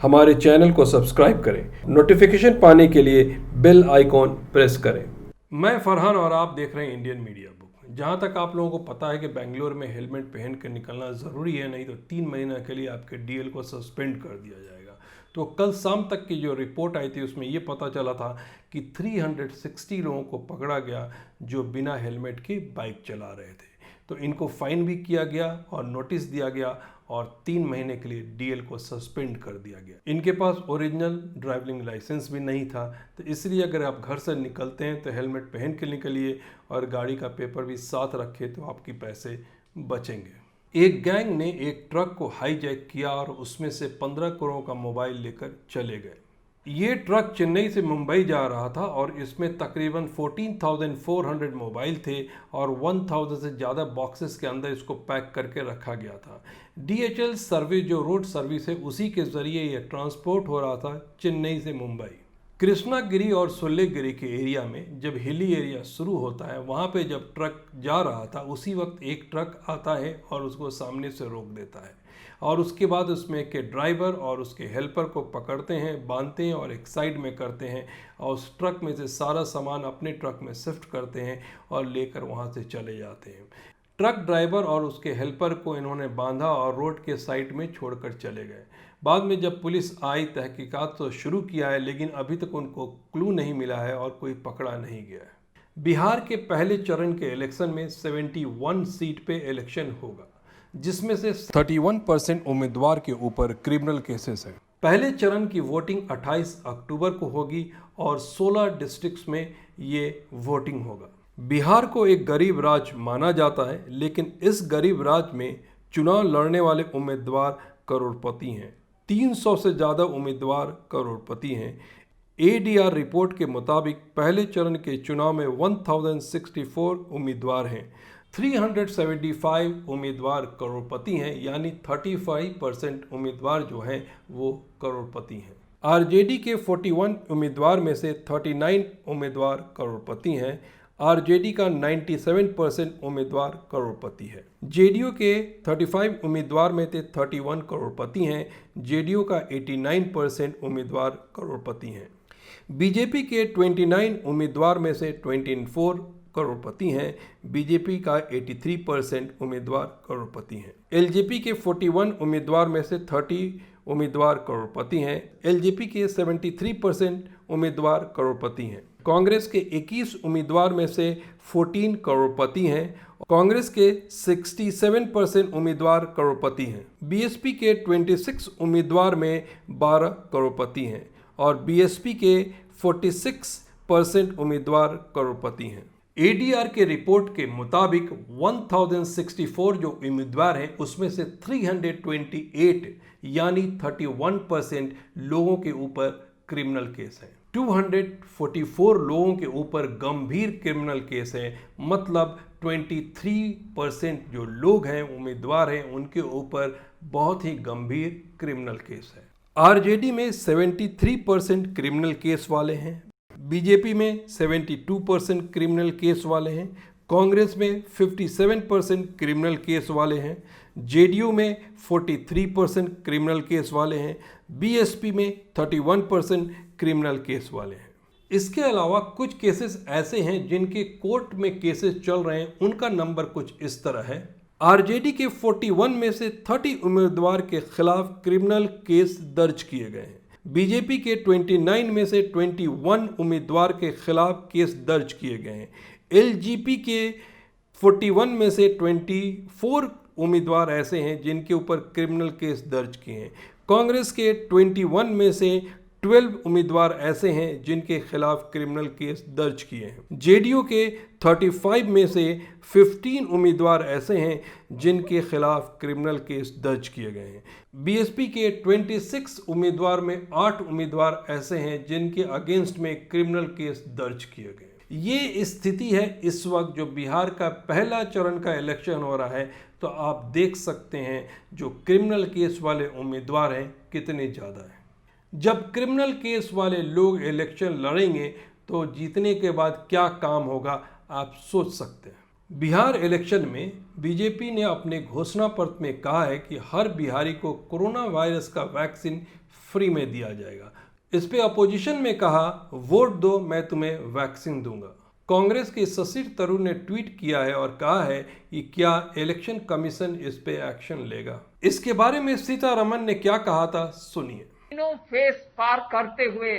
हमारे चैनल को सब्सक्राइब करें। नोटिफिकेशन पाने के लिए बेल आइकॉन प्रेस करें। मैं फरहान और आप देख रहे हैं इंडियन मीडिया बुक। जहां तक आप लोगों को पता है कि बेंगलोर में हेलमेट पहन कर निकलना ज़रूरी है, नहीं तो 3 महीने के लिए आपके डीएल को सस्पेंड कर दिया जाएगा। तो कल शाम तक की जो रिपोर्ट आई थी उसमें ये पता चला था कि 360 लोगों को पकड़ा गया जो बिना हेलमेट के बाइक चला रहे थे। तो इनको फाइन भी किया गया और नोटिस दिया गया और 3 महीने के लिए डीएल को सस्पेंड कर दिया गया। इनके पास ओरिजिनल ड्राइविंग लाइसेंस भी नहीं था, तो इसलिए अगर आप घर से निकलते हैं तो हेलमेट पहन के निकलिए और गाड़ी का पेपर भी साथ रखें तो आपके पैसे बचेंगे। एक गैंग ने एक ट्रक को हाईजैक किया और उसमें से 15 करोड़ का मोबाइल लेकर चले गए। ये ट्रक चेन्नई से मुंबई जा रहा था और इसमें तकरीबन 14,400 मोबाइल थे और 1,000 से ज़्यादा बॉक्सेस के अंदर इसको पैक करके रखा गया था। DHL सर्विस जो रोड सर्विस है उसी के ज़रिए ये ट्रांसपोर्ट हो रहा था चेन्नई से मुंबई। कृष्णागिरी और सुल्लेगिरी के एरिया में जब हिली एरिया शुरू होता है वहाँ पे जब ट्रक जा रहा था उसी वक्त एक ट्रक आता है और उसको सामने से रोक देता है और उसके बाद उसमें के ड्राइवर और उसके हेल्पर को पकड़ते हैं, बांधते हैं और एक साइड में करते हैं और उस ट्रक में से सारा सामान अपने ट्रक में शिफ्ट करते हैं और लेकर वहाँ से चले जाते हैं। ट्रक ड्राइवर और उसके हेल्पर को इन्होंने बांधा और रोड के साइड में छोड़कर चले गए। बाद में जब पुलिस आई तहकीकात तो शुरू किया है, लेकिन अभी तक उनको क्लू नहीं मिला है और कोई पकड़ा नहीं गया है। बिहार के पहले चरण के इलेक्शन में 71 सीट पे इलेक्शन होगा, जिसमें से 31% उम्मीदवार के ऊपर क्रिमिनल केसेस हैं। पहले चरण की वोटिंग 28 अक्टूबर को होगी और 16 डिस्ट्रिक्ट्स में ये वोटिंग होगा। बिहार को एक गरीब राज्य माना जाता है, लेकिन इस गरीब राज्य में चुनाव लड़ने वाले उम्मीदवार करोड़पति हैं। 300 से ज़्यादा उम्मीदवार करोड़पति हैं। ADR रिपोर्ट के मुताबिक पहले चरण के चुनाव में 1064 उम्मीदवार हैं। 375 उम्मीदवार करोड़पति हैं, यानी 35% उम्मीदवार जो हैं वो करोड़पति हैं। RJD के 41 उम्मीदवार में से 39 उम्मीदवार करोड़पति हैं। RJD का 97% उम्मीदवार करोड़पति है। JDU के 35 उम्मीदवार में से 31 करोड़पति हैं। JDU का 89% उम्मीदवार करोड़पति हैं। BJP के 29 उम्मीदवार में से 24 करोड़पति हैं। BJP का 83% उम्मीदवार करोड़पति हैं। LJP के 41 उम्मीदवार में से 30 उम्मीदवार करोड़पति हैं। LJP के 73% उम्मीदवार करोड़पति हैं। कांग्रेस के 21 उम्मीदवार में से 14 करोड़पति हैं। कांग्रेस के 67% उम्मीदवार करोड़पति हैं। BSP के 26 उम्मीदवार में 12 करोड़पति हैं और BSP के 46% उम्मीदवार करोड़पति हैं। ADR के रिपोर्ट के मुताबिक 1064 जो उम्मीदवार हैं उसमें से 328 यानी 31% लोगों के ऊपर क्रिमिनल केस है। 244 लोगों के ऊपर गंभीर क्रिमिनल केस है, मतलब 23% जो लोग हैं उम्मीदवार हैं उनके ऊपर बहुत ही गंभीर क्रिमिनल केस है। RJD में 73% क्रिमिनल केस वाले हैं। BJP में 72% क्रिमिनल केस वाले हैं। कांग्रेस में 57% क्रिमिनल केस वाले हैं। JDU में 43% क्रिमिनल केस वाले हैं। BSP में 31% क्रिमिनल केस वाले हैं। इसके अलावा कुछ केसेस ऐसे हैं जिनके कोर्ट में केसेस चल रहे हैं, उनका नंबर कुछ इस तरह है। RJD के 41 में से 30 उम्मीदवार के खिलाफ क्रिमिनल केस दर्ज किए गए हैं। BJP के 29 में से 21 उम्मीदवार के खिलाफ केस दर्ज किए गए हैं। LGP के 41 में से 24 उम्मीदवार ऐसे हैं जिनके ऊपर क्रिमिनल केस दर्ज किए हैं। कांग्रेस के 21 में से 12 उम्मीदवार ऐसे हैं जिनके खिलाफ क्रिमिनल केस दर्ज किए हैं। JDU के 35 में से 15 उम्मीदवार ऐसे हैं जिनके खिलाफ क्रिमिनल केस दर्ज किए गए हैं। BSP के 26 उम्मीदवार में 8 उम्मीदवार ऐसे हैं जिनके अगेंस्ट में क्रिमिनल केस दर्ज किए गए। ये स्थिति है इस वक्त जो बिहार का पहला चरण का इलेक्शन हो रहा है, तो आप देख सकते हैं जो क्रिमिनल केस वाले उम्मीदवार हैं कितने ज़्यादा हैं। जब क्रिमिनल केस वाले लोग इलेक्शन लड़ेंगे तो जीतने के बाद क्या काम होगा आप सोच सकते हैं। बिहार इलेक्शन में बीजेपी ने अपने घोषणा पत्र में कहा है कि हर बिहारी को कोरोना वायरस का वैक्सीन फ्री में दिया जाएगा। इस पे अपोजिशन में कहा, वोट दो मैं तुम्हें वैक्सीन दूंगा। कांग्रेस के शशि थरूर ने ट्वीट किया है और कहा है कि क्या इलेक्शन कमीशन इस पे एक्शन लेगा। इसके बारे में सीतारमण ने क्या कहा था, सुनिए। तीनों फेस पार करते हुए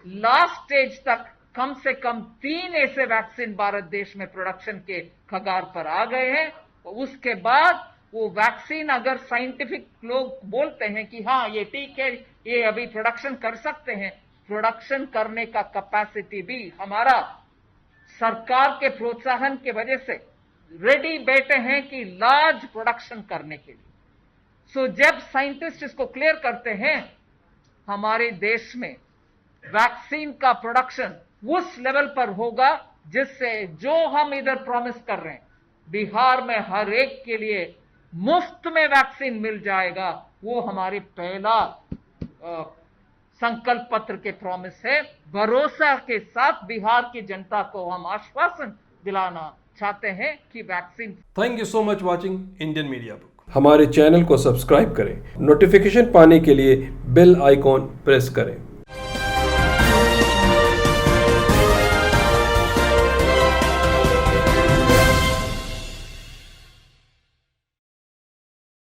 लास्ट स्टेज तक कम से कम 3 ऐसे वैक्सीन भारत देश में प्रोडक्शन के कगार पर आ गए हैं। उसके बाद वो वैक्सीन अगर साइंटिफिक लोग बोलते हैं कि हाँ ये ठीक है, ये अभी प्रोडक्शन कर सकते हैं, प्रोडक्शन करने का कैपेसिटी भी हमारा सरकार के प्रोत्साहन के वजह से रेडी बैठे हैं कि लार्ज प्रोडक्शन करने के लिए। सो जब साइंटिस्ट इसको क्लियर करते हैं, हमारे देश में वैक्सीन का प्रोडक्शन उस लेवल पर होगा जिससे जो हम इधर प्रॉमिस कर रहे हैं, बिहार में हर एक के लिए मुफ्त में वैक्सीन मिल जाएगा, वो हमारी पहला संकल्प पत्र के प्रॉमिस है। भरोसा के साथ बिहार की जनता को हम आश्वासन दिलाना चाहते हैं कि vaccine. Thank you so much watching Indian media book. हमारे चैनल को सब्सक्राइब करें, नोटिफिकेशन पाने के लिए बेल आइकॉन प्रेस करें।